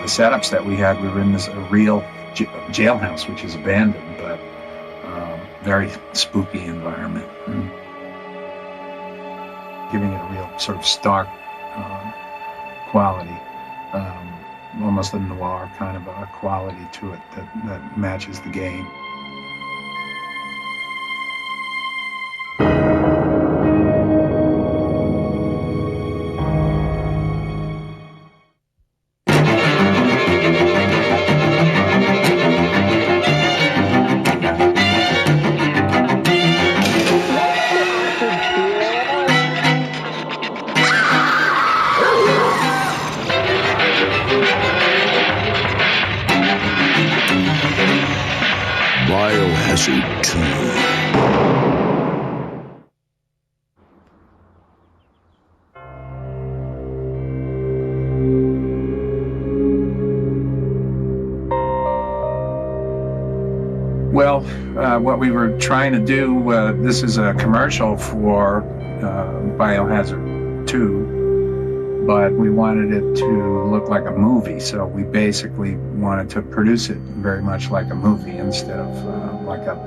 the setups that we had, we were in this real jailhouse, which is abandoned, but very spooky environment. Giving it a real sort of stark quality, almost a noir kind of a quality to it that matches the game. Biohazard 2. Well, what we were trying to do, this is a commercial for Biohazard 2, but we wanted it to look like a movie, so we basically wanted to produce it very much like a movie instead of like a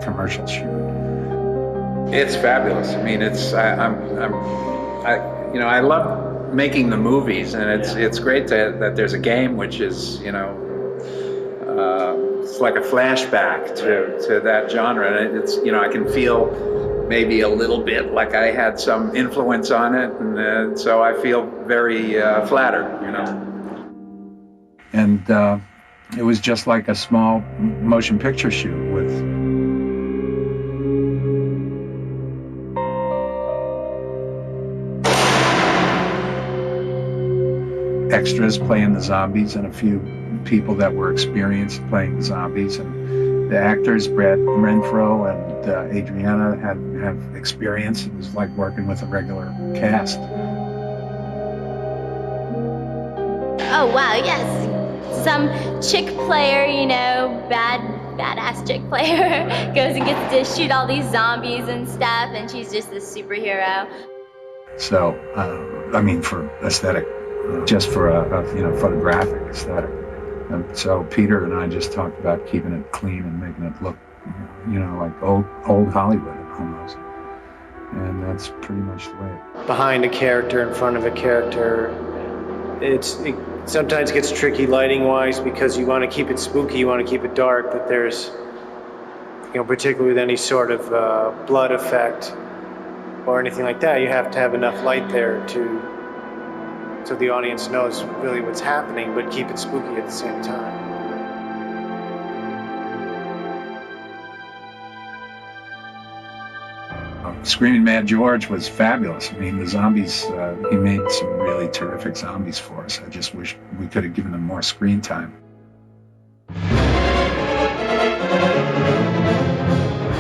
commercial shoot. It's fabulous. I mean, I love making the movies, and it's great that there's a game which is, it's like a flashback to that genre, and it's, I can feel maybe a little bit like I had some influence on it, and so I feel very flattered, And it was just like a small motion picture shoot with extras playing the zombies and a few people that were experienced playing the zombies, and the actors, Renfro and Adrienne, have experience. It was like working with a regular cast. Oh wow, yes. Some chick player, badass chick player goes and gets to shoot all these zombies and stuff, and she's just this superhero. So, for aesthetic, just for a photographic aesthetic. And so Peter and I just talked about keeping it clean and making it look, like old Hollywood almost. And that's pretty much the way. Behind a character, in front of a character, it sometimes gets tricky lighting-wise because you want to keep it spooky, you want to keep it dark, but there's, particularly with any sort of blood effect or anything like that, you have to have enough light there so the audience knows really what's happening, but keep it spooky at the same time. Screaming Mad George was fabulous. I mean, the zombies, he made some really terrific zombies for us. I just wish we could have given them more screen time.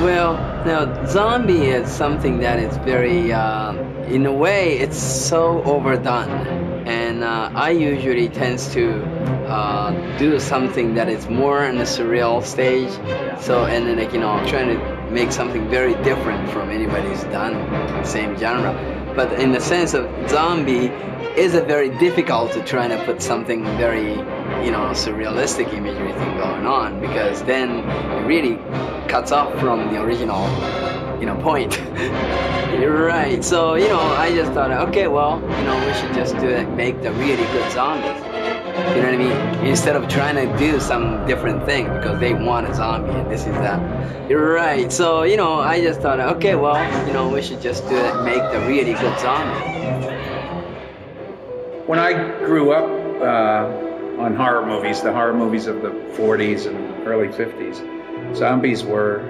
Well, now, zombie is something that is very, in a way, it's so overdone. And I usually tends to do something that is more in the surreal stage. So, and then, trying to make something very different from anybody's done, same genre. But in the sense of zombie, is it very difficult to try to put something very, surrealistic imagery thing going on, because then it really cuts off from the original, point. You're right. So, I just thought, okay, well, we should just do it, make the really good zombies. You know what I mean? Instead of trying to do some different thing because they want a zombie and this is that. You're right. So, I just thought, okay, well, we should just do it, make the really good zombie. When I grew up on horror movies, the horror movies of the 40s and early 50s, zombies were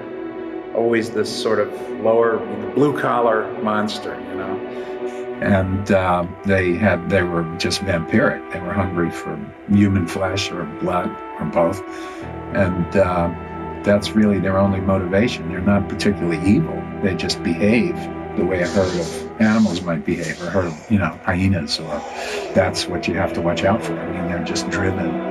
always this sort of lower, blue-collar monster, And they were just vampiric. They were hungry for human flesh or blood or both. And that's really their only motivation. They're not particularly evil. They just behave the way a herd of animals might behave, or a herd of, hyenas, or that's what you have to watch out for. I mean, they're just driven.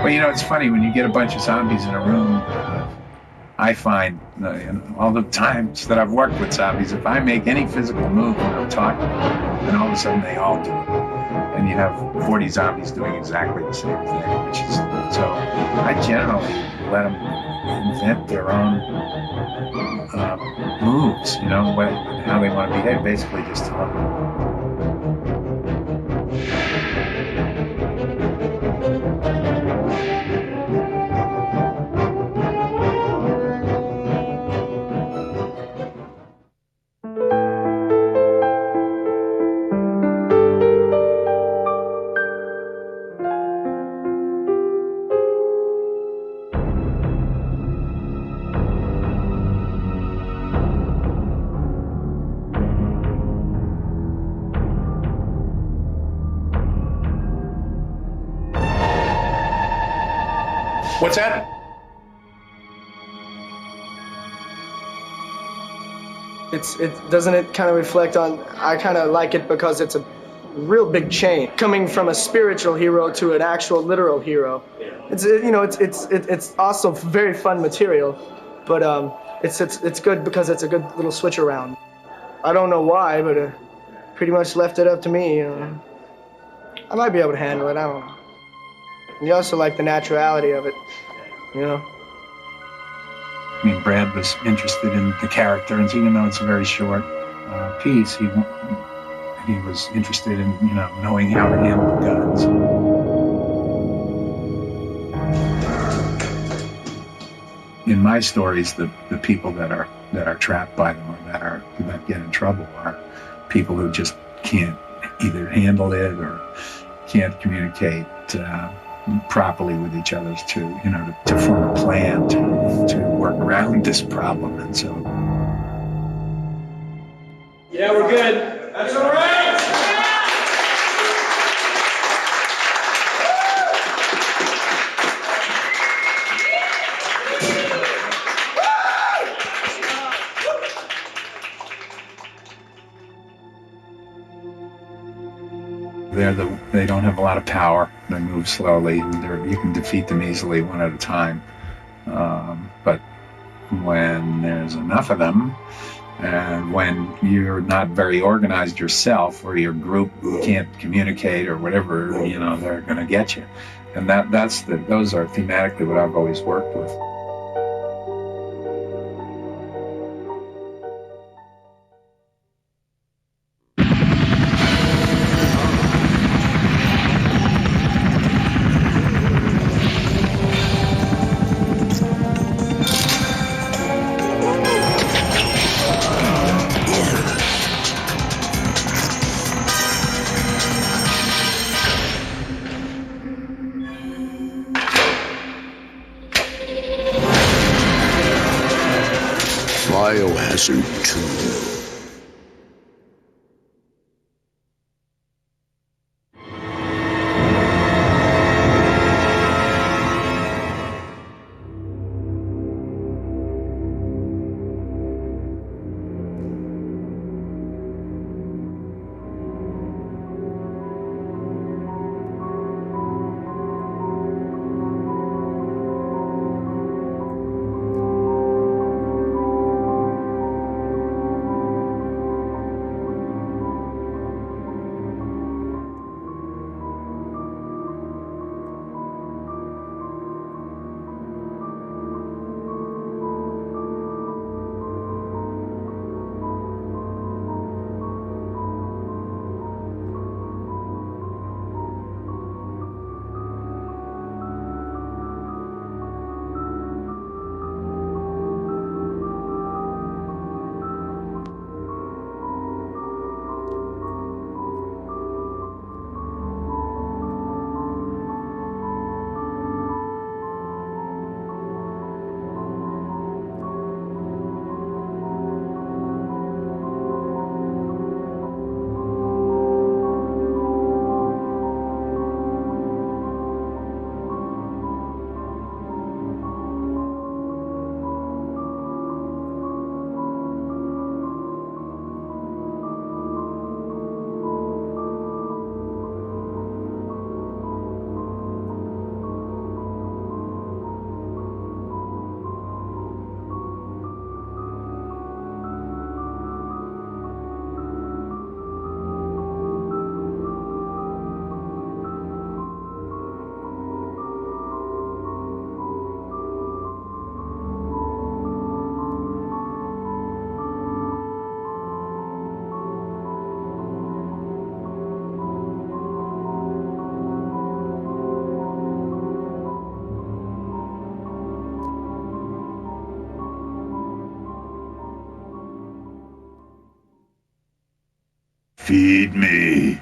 Well, you know, it's funny when you get a bunch of zombies in a room. I find all the times that I've worked with zombies, if I make any physical move when I'm talking, then all of a sudden they all do it. And you have 40 zombies doing exactly the same thing, which is, so I generally let them invent their own moves, you know, how they want to behave. Basically just tell them. What's that? Doesn't it kind of reflect on, I kind of like it because it's a real big change coming from a spiritual hero to an actual literal hero. It's also very fun material, but it's good because it's a good little switch around. I don't know why, but pretty much left it up to me. I might be able to handle it. I don't know. And you also like the naturality of it, you know? I mean, Brad was interested in the character, and even though it's a very short piece, he was interested in, you know, knowing how to handle guns. In my stories, the people that are trapped by them or that get in trouble are people who just can't either handle it or can't communicate properly with each other to form a plan to work around this problem. And so yeah, we're good. That's all right. they don't have a lot of power. They move slowly. You can defeat them easily one at a time. But when there's enough of them, and when you're not very organized yourself, or your group can't communicate or whatever, you know, they're going to get you. And those are thematically what I've always worked with. Biohazard 2. Feed me.